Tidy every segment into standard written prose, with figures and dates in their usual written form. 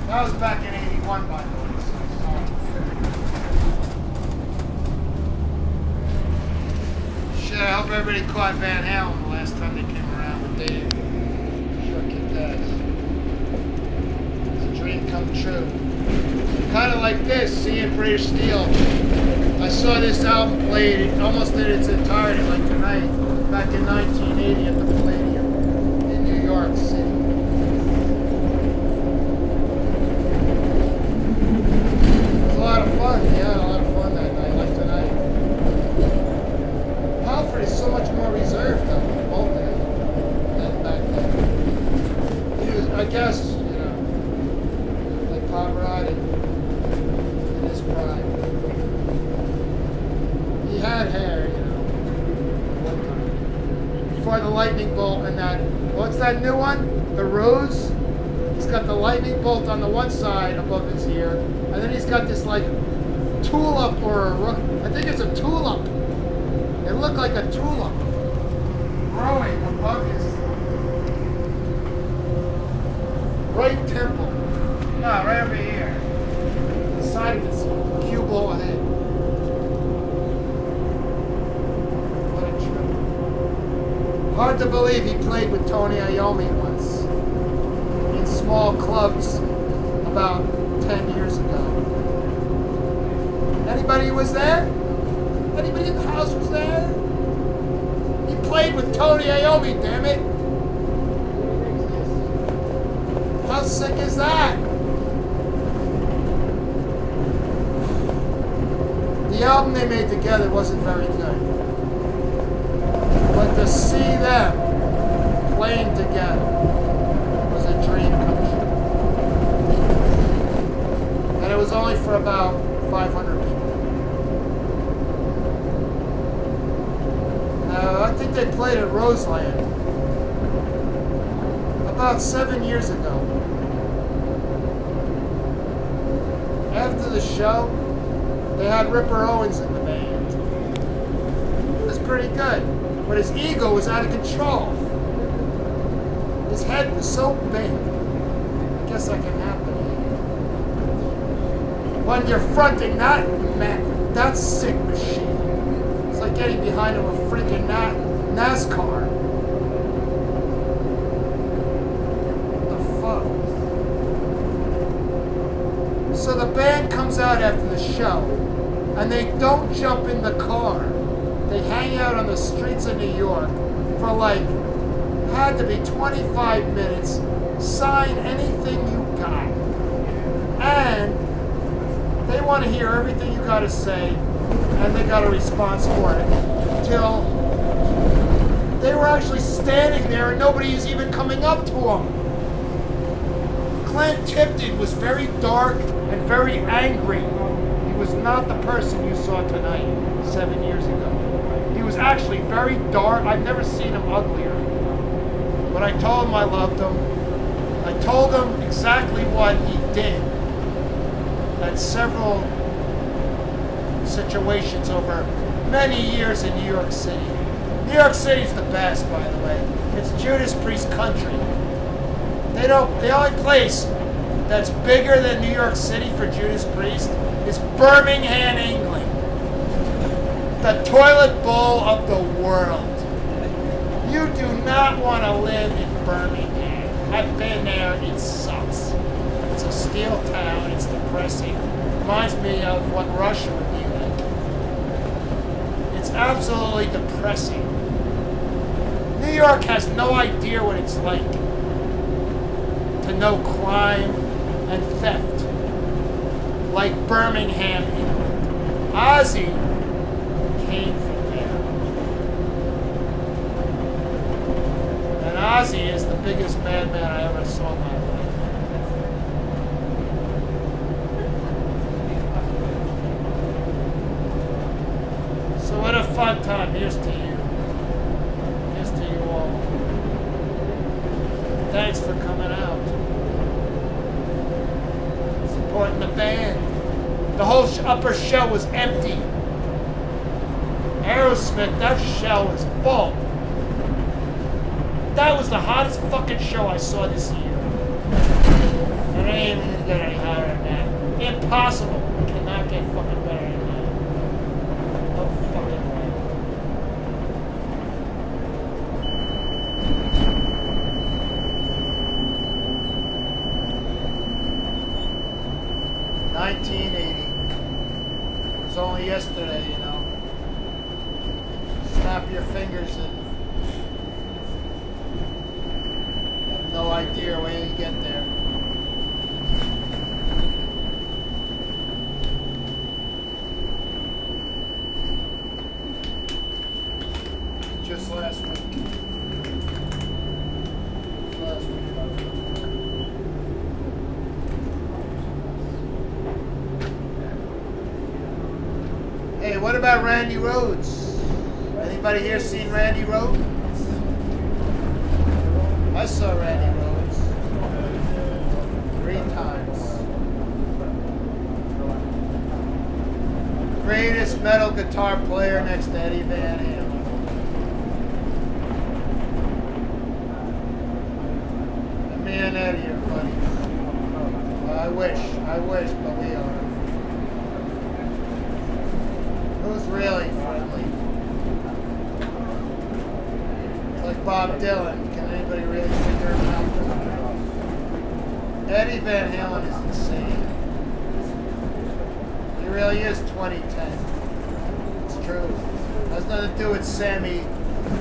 That was back in '81, by the way. Shit, I hope everybody caught Van Halen the last time they came around with Dave. Sure kicked ass. It's a dream come true. Kind of like this, seeing British Steel. I saw this album played almost in its entirety, like tonight, back in 1980 at the Palladium in New York City. It was a lot of fun, yeah, a lot of fun that night, like tonight. Halford is so much more reserved than Bolton than back then. He was, I guess, you know, like Pavarotti in his prime. He had hair, you know, one time. Before the lightning bolt and that, what's that new one? The Rose? He's got the lightning bolt on the one side above his ear, and then he's got this like tulip or I think it's a tulip. It looked like a tulip growing above his right temple. No, right over here. The side of his cue ball head. What a trip. Hard to believe he played with Tony Iommi once in small clubs about 10 years ago. Anybody was there? Anybody in the house was there? He played with Tony Iommi, damn it. How sick is that? The album they made together wasn't very good. But to see them playing together was a dream come true. And it was only for about 500 people. I think they played at Roseland about 7 years ago. After the show, they had Ripper Owens in the band. It was pretty good, but his ego was out of control. His head was so big. I guess that can happen. When you're fronting that sick machine. It's like getting behind him a freaking NASCAR. What the fuck? So the band comes out after the show, and they don't jump in the car. They hang out on the streets of New York for like, had to be 25 minutes, sign anything you got. And they want to hear everything you got to say, and they got a response for it. Till they were actually standing there and nobody is even coming up to them. Clint Tipton was very dark and very angry. He was not the person you saw tonight, 7 years ago. He was actually very dark. I've never seen him uglier. But I told him I loved him. I told him exactly what he did at several situations over many years in New York City. New York City's the best, by the way. It's Judas Priest country. The only place that's bigger than New York City for Judas Priest is Birmingham, England. The toilet bowl of the world. You do not want to live in Birmingham. I've been there, it sucks. It's a steel town, it's depressing. Reminds me of what Russia would be like. It's absolutely depressing. New York has no idea what it's like to know crime and theft like Birmingham, England. Ozzy came from there. And Ozzy is the biggest madman I ever saw in my life. So what a fun time. Here's to you. Here's to you all. Thanks for coming out. Supporting the band. The whole upper shell was empty. Aerosmith, that shell was full. That was the hottest fucking show I saw this year. It ain't even get any higher than that. Impossible. You cannot get fucking better than that. No fucking way. $19.80. It was only yesterday, you know. Snap your fingers and have no idea where you get there. Just last week. Hey, what about Randy Rhoads? Anybody here seen Randy Rhoads? I saw Randy Rhoads 3 times. Greatest metal guitar player next to Eddie Van Halen. And me and Eddie are buddies. Well, I wish, but we are. Who's really friendly? Like Bob Dylan. Can anybody really figure him out? Eddie Van Halen is insane. He really is 2010. It's true. Has nothing to do with Sammy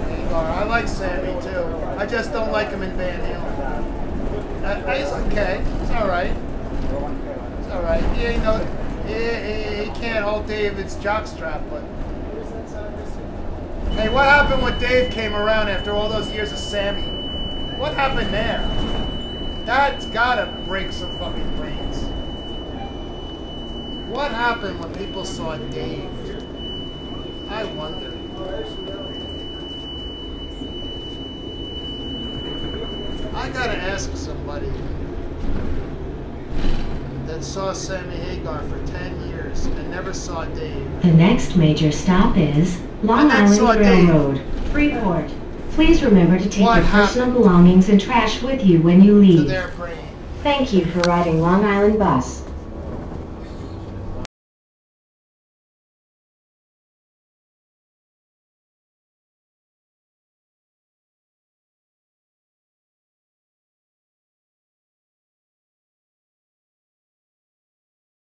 Hagar. I like Sammy too. I just don't like him in Van Halen. He's okay. It's alright. It's alright. He ain't no... He can't hold David's jockstrap, but... Hey, what happened when Dave came around after all those years of Sammy? What happened there? That's gotta break some fucking brains. What happened when people saw Dave? I wonder. I gotta ask somebody that saw Sammy Hagar for 10 years and never saw Dave. The next major stop is Long Island Railroad, Freeport. Please remember to take your personal belongings and trash with you when you leave. To their brain. Thank you for riding Long Island Bus.